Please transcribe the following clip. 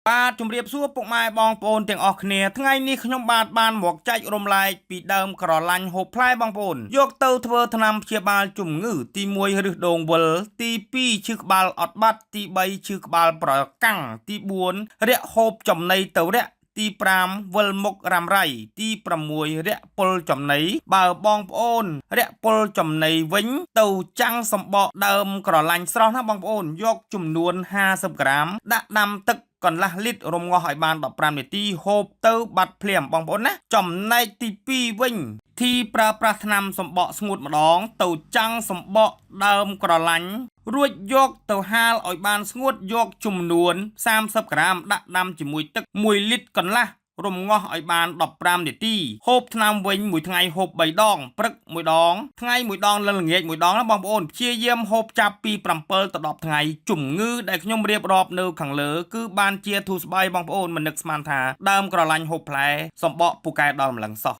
បាទជំរាបសួរពុកម៉ែបងប្អូនទាំងអស់គ្នាថ្ងៃនេះខ្ញុំបានមកចែករំលែកពីដើមក្រឡាញ់ហូបផ្លែបងប្អូនយកទៅធ្វើថ្នាំព្យាបាលជំងឺទី1រឹសដូងវិលទី2ឈឺក្បាលអត់បាត់ទី3ឈឺក្បាលប្រកាំងទី4រាក់ហូបចំណីទៅរាក់ទី5វិលមុខរ៉ាំរ៉ៃទី6រាក់ពុលចំណីបើបងប្អូនរាក់ពុលចំណីវិញទៅចាំងសម្បកដើមក្រឡាញ់ស្រស់ណាបងប្អូនយកចំនួន50ក្រាមដាក់ដាំទឹកកន្លះលីត្ររំងាស់ឲ្យបាន15នាទីហូបទៅបាត់ភ្លាមបងប្អូនណាចំណែកទី2វិញទីប្រើប្រាស់ថ្នាំសម្បកស្ងួតម្ដងទៅចាំងសម្បកដើមក្រឡាញ់រួចយកទៅហាលឲ្យបានស្ងួតយកចំនួន30ក្រាមដាក់ដាំជាមួយទឹក1លីត្រកន្លះរំងាស់ឲ្យបាន15នាទីហូបថ្នាំវិញមួយថ្ងៃហូប3ដងព្រឹក1ដងថ្ងៃ1ដងល្ងាច1ដងណាបងប្អូនព្យាយាមហូបចាប់ពី7ទៅ10ថ្ងៃជំងឺដែលខ្ញុំរៀបរាប់នៅខាងលើគឺបានជាធូរស្បើយបងប្អូនមិននឹកស្មានថាដើមក្រឡាញ់ហូបផ្លែសម្បកពូកែដល់ម្លឹងសោះ